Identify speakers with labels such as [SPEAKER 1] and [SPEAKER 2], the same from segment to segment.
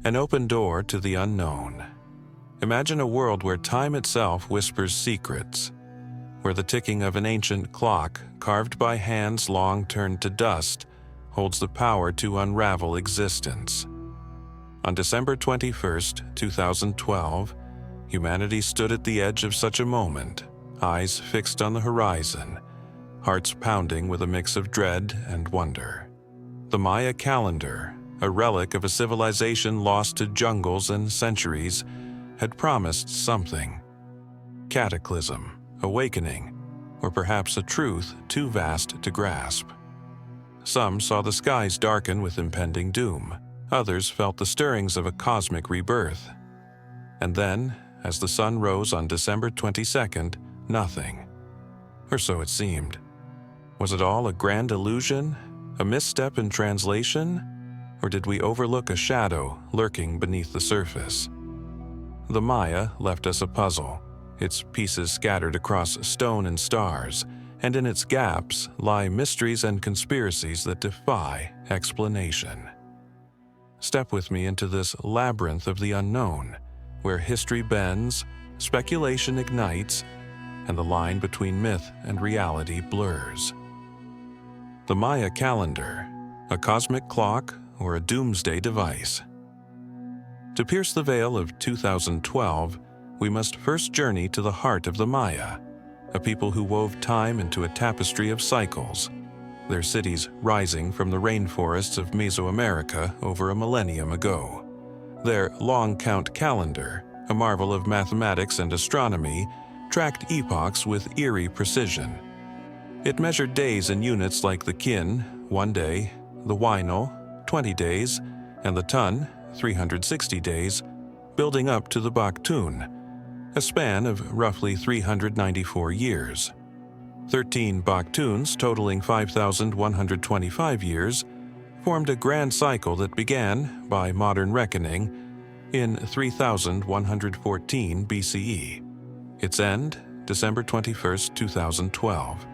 [SPEAKER 1] An open door to the unknown. Imagine a world where time itself whispers secrets, where the ticking of an ancient clock, carved by hands long turned to dust, holds the power to unravel existence. On December 21st, 2012, humanity stood at the edge of such a moment, eyes fixed on the horizon, hearts pounding with a mix of dread and wonder. The Maya calendar, a relic of a civilization lost to jungles and centuries, had promised something. Cataclysm, awakening, or perhaps a truth too vast to grasp. Some saw the skies darken with impending doom. Others felt the stirrings of a cosmic rebirth. And then, as the sun rose on December 22nd, nothing. Or so it seemed. Was it all a grand illusion? A misstep in translation? Or did we overlook a shadow lurking beneath the surface? The Maya left us a puzzle, its pieces scattered across stone and stars, and in its gaps lie mysteries and conspiracies that defy explanation. Step with me into this labyrinth of the unknown, where history bends, speculation ignites, and the line between myth and reality blurs. The Maya calendar, a cosmic clock or a doomsday device. To pierce the veil of 2012, we must first journey to the heart of the Maya, a people who wove time into a tapestry of cycles, their cities rising from the rainforests of Mesoamerica over a millennium ago. Their long count calendar, a marvel of mathematics and astronomy, tracked epochs with eerie precision. It measured days in units like the kin, 1 day, the wino, 20 days, and the ton, 360 days, building up to the baktun, a span of roughly 394 years. 13 baktuns, totaling 5,125 years, formed a grand cycle that began, by modern reckoning, in 3,114 BCE. Its end, December 21, 2012.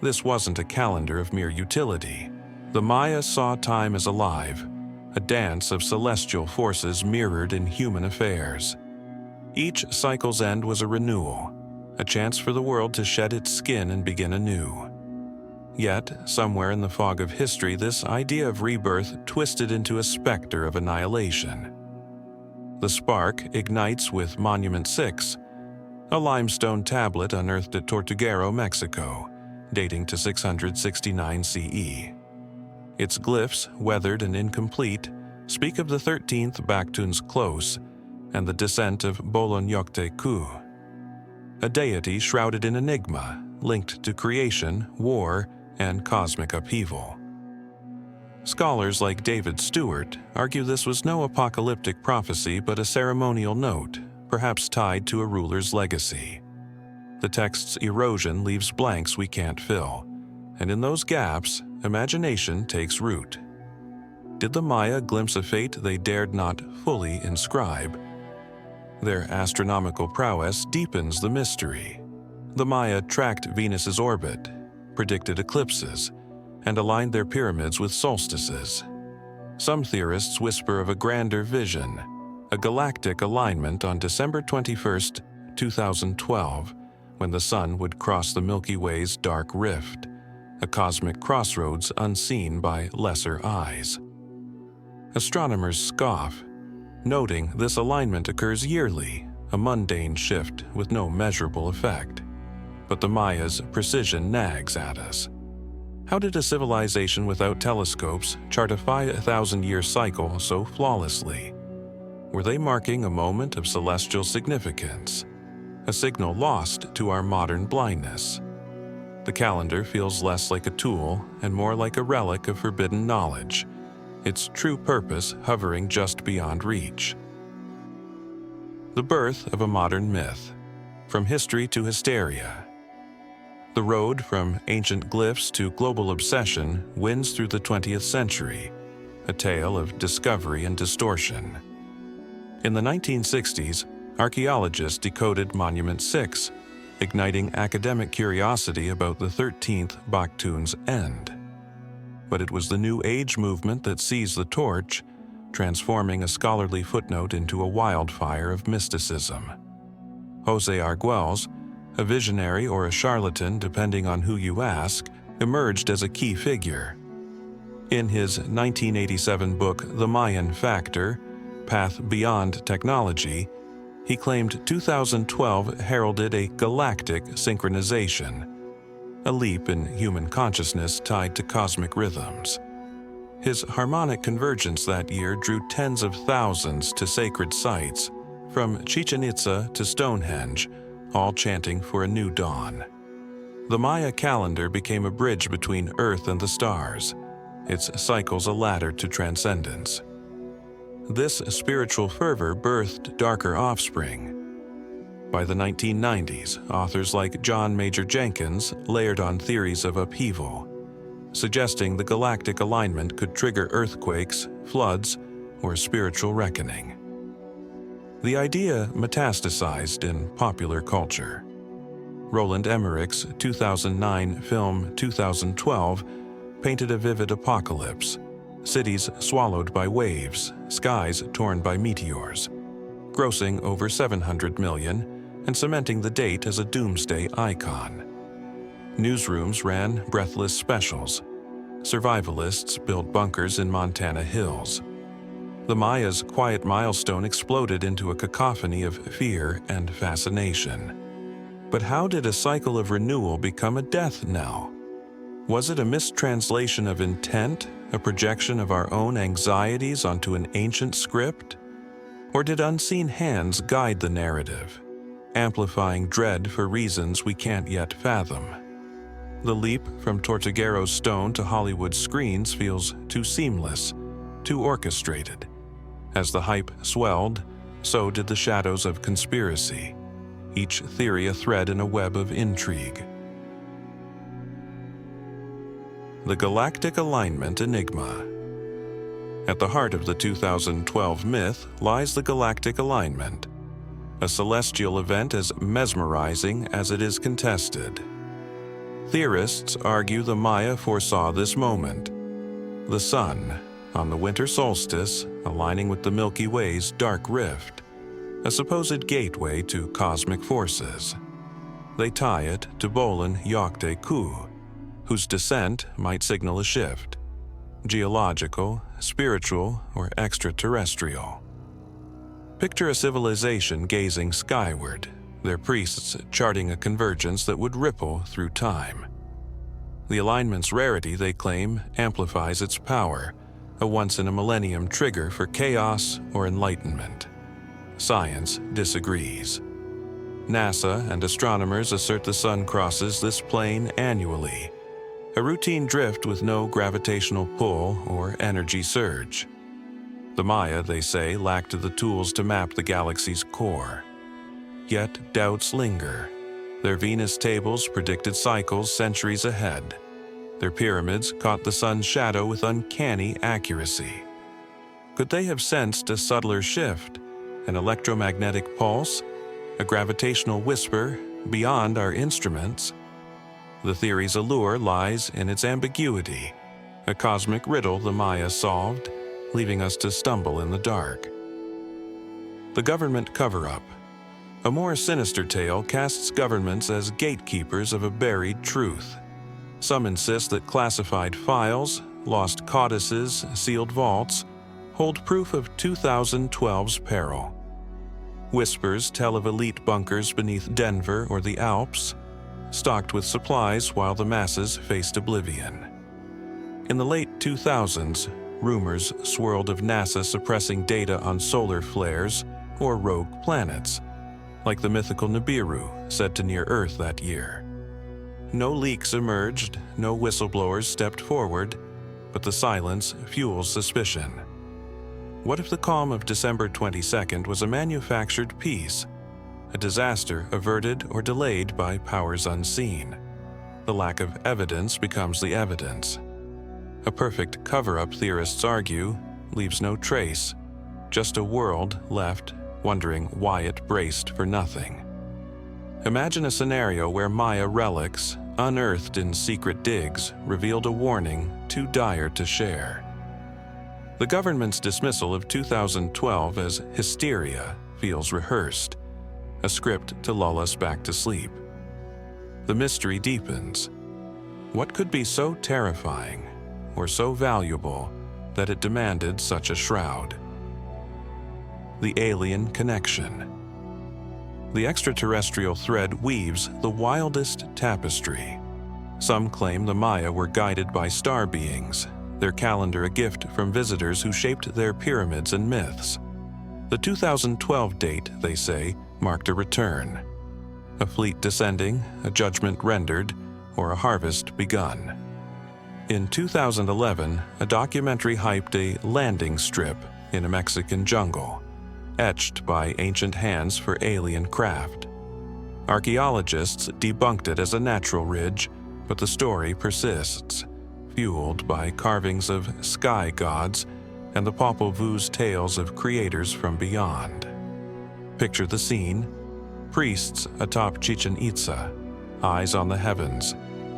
[SPEAKER 1] This wasn't a calendar of mere utility. The Maya saw time as alive, a dance of celestial forces mirrored in human affairs. Each cycle's end was a renewal, a chance for the world to shed its skin and begin anew. Yet, somewhere in the fog of history, this idea of rebirth twisted into a specter of annihilation. The spark ignites with Monument 6, a limestone tablet unearthed at Tortuguero, Mexico, dating to 669 CE. Its glyphs, weathered and incomplete, speak of the 13th Baktun's close and the descent of Bolonyokte Ku, a deity shrouded in enigma, linked to creation, war, and cosmic upheaval. Scholars like David Stewart argue this was no apocalyptic prophecy but a ceremonial note, perhaps tied to a ruler's legacy. The text's erosion leaves blanks we can't fill, and in those gaps, imagination takes root. Did the Maya glimpse a fate they dared not fully inscribe? Their astronomical prowess deepens the mystery. The Maya tracked Venus's orbit, predicted eclipses, and aligned their pyramids with solstices. Some theorists whisper of a grander vision, a galactic alignment on December 21, 2012, when the sun would cross the Milky Way's dark rift, a cosmic crossroads unseen by lesser eyes. Astronomers scoff, noting this alignment occurs yearly, a mundane shift with no measurable effect. But the Maya's precision nags at us. How did a civilization without telescopes chart a 5,000-year cycle so flawlessly? Were they marking a moment of celestial significance, a signal lost to our modern blindness? The calendar feels less like a tool and more like a relic of forbidden knowledge, its true purpose hovering just beyond reach. The birth of a modern myth, from history to hysteria. The road from ancient glyphs to global obsession winds through the 20th century, a tale of discovery and distortion. In the 1960s, archaeologists decoded Monument 6, igniting academic curiosity about the 13th Baktun's end. But it was the New Age movement that seized the torch, transforming a scholarly footnote into a wildfire of mysticism. José Argüelles, a visionary or a charlatan depending on who you ask, emerged as a key figure. In his 1987 book The Mayan Factor, Path Beyond Technology, he claimed 2012 heralded a galactic synchronization, a leap in human consciousness tied to cosmic rhythms. His harmonic convergence that year drew tens of thousands to sacred sites, from Chichen Itza to Stonehenge, all chanting for a new dawn. The Maya calendar became a bridge between Earth and the stars, its cycles a ladder to transcendence. This spiritual fervor birthed darker offspring. By the 1990s, authors like John Major Jenkins layered on theories of upheaval, suggesting the galactic alignment could trigger earthquakes, floods, or spiritual reckoning. The idea metastasized in popular culture. Roland Emmerich's 2009 film 2012 painted a vivid apocalypse, cities swallowed by waves, skies torn by meteors, grossing over $700 million and cementing the date as a Doomsday icon. Newsrooms ran breathless specials. Survivalists built bunkers in Montana hills. The Maya's quiet milestone exploded into a cacophony of fear and fascination. But how did a cycle of renewal become a death knell? Was it a mistranslation of intent, a projection of our own anxieties onto an ancient script? Or did unseen hands guide the narrative, amplifying dread for reasons we can't yet fathom? The leap from Tortuguero's stone to Hollywood screens feels too seamless, too orchestrated. As the hype swelled, so did the shadows of conspiracy, each theory a thread in a web of intrigue. The Galactic Alignment Enigma. At the heart of the 2012 myth lies the Galactic Alignment, a celestial event as mesmerizing as it is contested. Theorists argue the Maya foresaw this moment. The sun, on the winter solstice, aligning with the Milky Way's dark rift, a supposed gateway to cosmic forces. They tie it to Bolan Yokte Ku, whose descent might signal a shift, geological, spiritual, or extraterrestrial. Picture a civilization gazing skyward, their priests charting a convergence that would ripple through time. The alignment's rarity, they claim, amplifies its power, a once-in-a-millennium trigger for chaos or enlightenment. Science disagrees. NASA and astronomers assert the sun crosses this plane annually, a routine drift with no gravitational pull or energy surge. The Maya, they say, lacked the tools to map the galaxy's core. Yet doubts linger. Their Venus tables predicted cycles centuries ahead. Their pyramids caught the sun's shadow with uncanny accuracy. Could they have sensed a subtler shift, an electromagnetic pulse, a gravitational whisper beyond our instruments? The theory's allure lies in its ambiguity, a cosmic riddle the Maya solved, leaving us to stumble in the dark. The government cover-up. A more sinister tale casts governments as gatekeepers of a buried truth. Some insist that classified files, lost codices, sealed vaults, hold proof of 2012's peril. Whispers tell of elite bunkers beneath Denver or the Alps, stocked with supplies while the masses faced oblivion. In the late 2000s, rumors swirled of NASA suppressing data on solar flares or rogue planets, like the mythical Nibiru said to near Earth that year. No leaks emerged, no whistleblowers stepped forward, but the silence fuels suspicion. What if the calm of December 22nd was a manufactured peace, a disaster averted or delayed by powers unseen? The lack of evidence becomes the evidence. A perfect cover-up, theorists argue, leaves no trace, just a world left wondering why it braced for nothing. Imagine a scenario where Maya relics, unearthed in secret digs, revealed a warning too dire to share. The government's dismissal of 2012 as hysteria feels rehearsed, a script to lull us back to sleep. The mystery deepens. What could be so terrifying or so valuable that it demanded such a shroud? The alien connection. The extraterrestrial thread weaves the wildest tapestry. Some claim the Maya were guided by star beings, their calendar a gift from visitors who shaped their pyramids and myths. The 2012 date, they say, marked a return. A fleet descending, a judgment rendered, or a harvest begun. In 2011, a documentary hyped a landing strip in a Mexican jungle, etched by ancient hands for alien craft. Archaeologists debunked it as a natural ridge, but the story persists, fueled by carvings of sky gods and the Popol Vuh's tales of creators from beyond. Picture the scene: priests atop Chichen Itza, eyes on the heavens,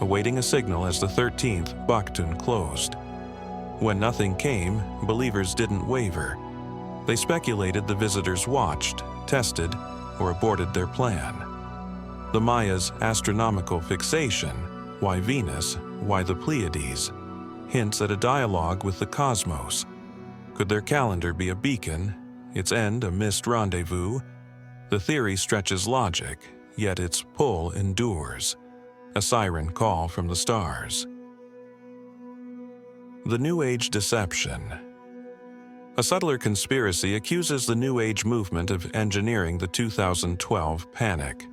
[SPEAKER 1] awaiting a signal as the 13th Baktun closed. When nothing came, believers didn't waver. They speculated the visitors watched, tested, or aborted their plan. The Mayas' astronomical fixation, why Venus, why the Pleiades, hints at a dialogue with the cosmos. Could their calendar be a beacon, its end a missed rendezvous? The theory stretches logic, yet its pull endures, a siren call from the stars. The New Age deception. A subtler conspiracy accuses the New Age movement of engineering the 2012 panic.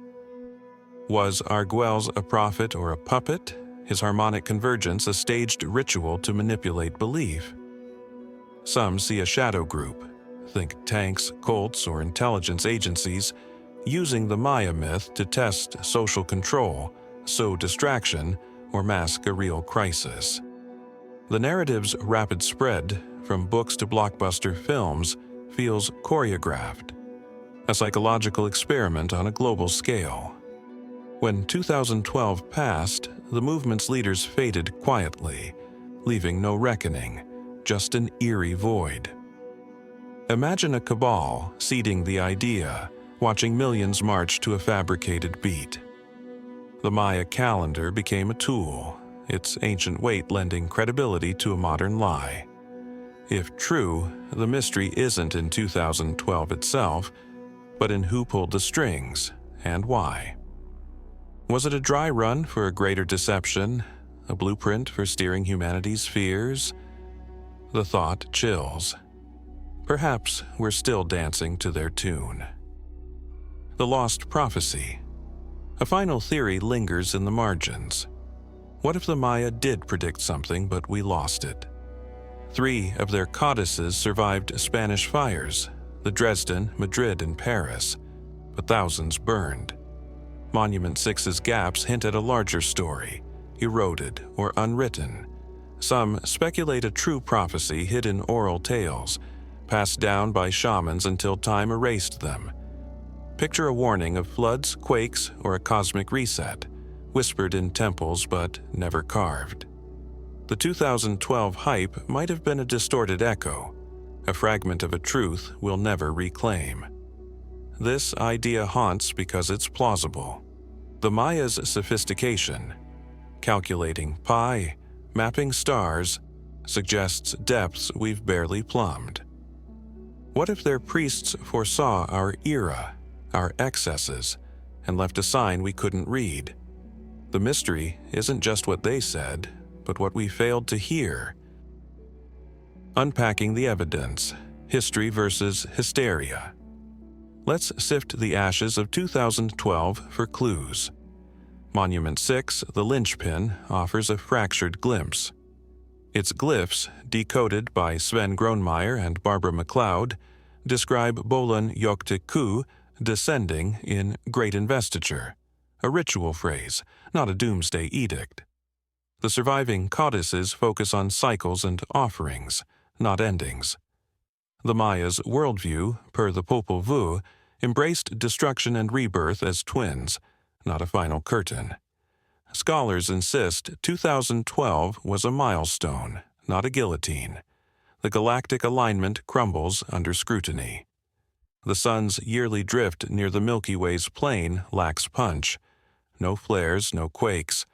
[SPEAKER 1] Was Arguelles a prophet or a puppet? His harmonic convergence a staged ritual to manipulate belief? Some see a shadow group, think tanks, cults, or intelligence agencies, using the Maya myth to test social control, sow distraction, or mask a real crisis. The narrative's rapid spread, from books to blockbuster films, feels choreographed, a psychological experiment on a global scale. When 2012 passed, the movement's leaders faded quietly, leaving no reckoning, just an eerie void. Imagine a cabal seeding the idea, watching millions march to a fabricated beat. The Maya calendar became a tool, its ancient weight lending credibility to a modern lie. If true, the mystery isn't in 2012 itself, but in who pulled the strings and why. Was it a dry run for a greater deception, a blueprint for steering humanity's fears? The thought chills. Perhaps we're still dancing to their tune. The lost prophecy. A final theory lingers in the margins. What if the Maya did predict something, but we lost it? 3 of their codices survived Spanish fires, the Dresden, Madrid, and Paris, but thousands burned. Monument 6's gaps hint at a larger story, eroded or unwritten. Some speculate a true prophecy hid in oral tales, passed down by shamans until time erased them. Picture a warning of floods, quakes, or a cosmic reset, whispered in temples but never carved. The 2012 hype might have been a distorted echo, a fragment of a truth we'll never reclaim. This idea haunts because it's plausible. The Maya's sophistication, calculating pi, mapping stars, suggests depths we've barely plumbed. What if their priests foresaw our era, our excesses, and left a sign we couldn't read? The mystery isn't just what they said, but what we failed to hear. Unpacking the evidence, history versus hysteria. Let's sift the ashes of 2012 for clues. Monument 6, the linchpin, offers a fractured glimpse. Its glyphs, decoded by Sven Gronemeyer and Barbara McLeod, describe Bolan Yokte Ku descending in Great Investiture, a ritual phrase, not a doomsday edict. The surviving codices focus on cycles and offerings, not endings. The Maya's worldview, per the Popol Vuh, embraced destruction and rebirth as twins, not a final curtain. Scholars insist 2012 was a milestone, not a guillotine. The galactic alignment crumbles under scrutiny. The sun's yearly drift near the Milky Way's plane lacks punch. No flares, no quakes.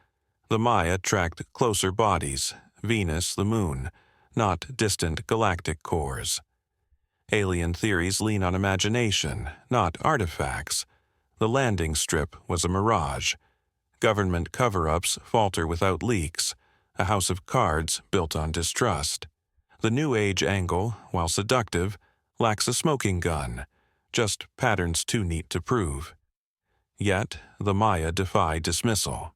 [SPEAKER 1] The Maya tracked closer bodies, Venus, the moon, not distant galactic cores. Alien theories lean on imagination, not artifacts. The landing strip was a mirage. Government cover-ups falter without leaks, a house of cards built on distrust. The New Age angle, while seductive, lacks a smoking gun, just patterns too neat to prove. Yet, the Maya defy dismissal.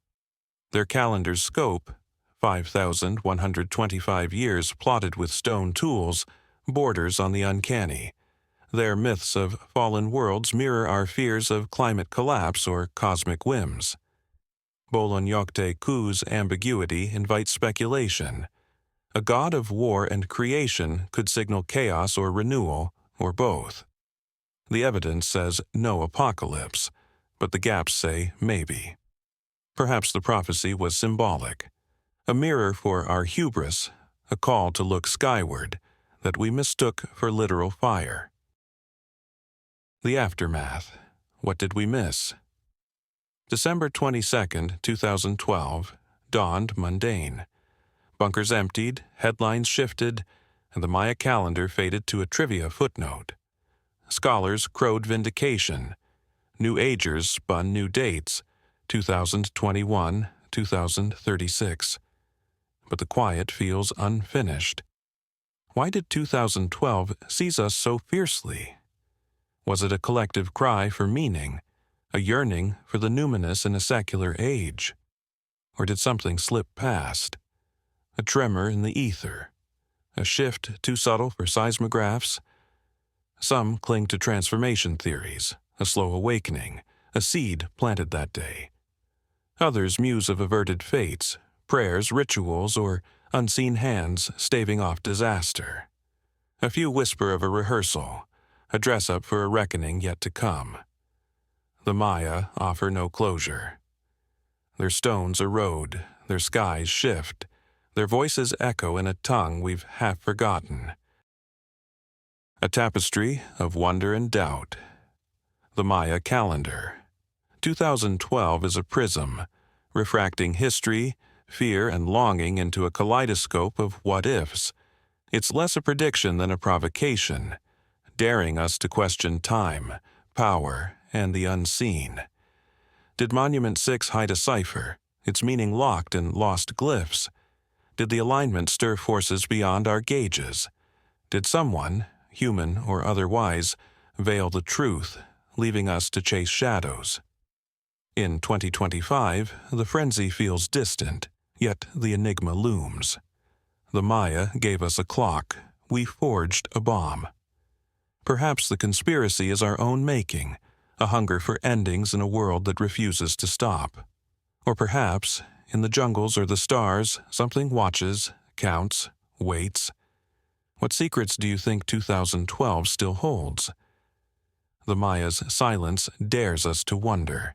[SPEAKER 1] Their calendar's scope, 5,125 years plotted with stone tools, borders on the uncanny. Their myths of fallen worlds mirror our fears of climate collapse or cosmic whims. Bolognocte Ku's ambiguity invites speculation. A god of war and creation could signal chaos or renewal, or both. The evidence says no apocalypse, but the gaps say maybe. Perhaps the prophecy was symbolic, a mirror for our hubris, a call to look skyward that we mistook for literal fire. The aftermath. What did we miss? December 22, 2012, dawned mundane. Bunkers emptied, headlines shifted, and the Maya calendar faded to a trivia footnote. Scholars crowed vindication. New Agers spun new dates, 2021, 2036. But the quiet feels unfinished. Why did 2012 seize us so fiercely? Was it a collective cry for meaning, a yearning for the numinous in a secular age? Or did something slip past? A tremor in the ether? A shift too subtle for seismographs? Some cling to transformation theories, a slow awakening, a seed planted that day. Others muse of averted fates, prayers, rituals, or unseen hands staving off disaster. A few whisper of a rehearsal, a dress-up for a reckoning yet to come. The Maya offer no closure. Their stones erode, their skies shift, their voices echo in a tongue we've half forgotten. A tapestry of wonder and doubt. The Maya calendar. 2012 is a prism, refracting history, fear, and longing into a kaleidoscope of what-ifs. It's less a prediction than a provocation, daring us to question time, power, and the unseen. Did Monument 6 hide a cipher, its meaning locked in lost glyphs? Did the alignment stir forces beyond our gauges? Did someone, human or otherwise, veil the truth, leaving us to chase shadows? In 2025, the frenzy feels distant, yet the enigma looms. The Maya gave us a clock, we forged a bomb. Perhaps the conspiracy is our own making, a hunger for endings in a world that refuses to stop. Or perhaps, in the jungles or the stars, something watches, counts, waits. What secrets do you think 2012 still holds? The Maya's silence dares us to wonder,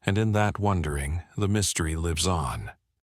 [SPEAKER 1] and in that wondering, the mystery lives on.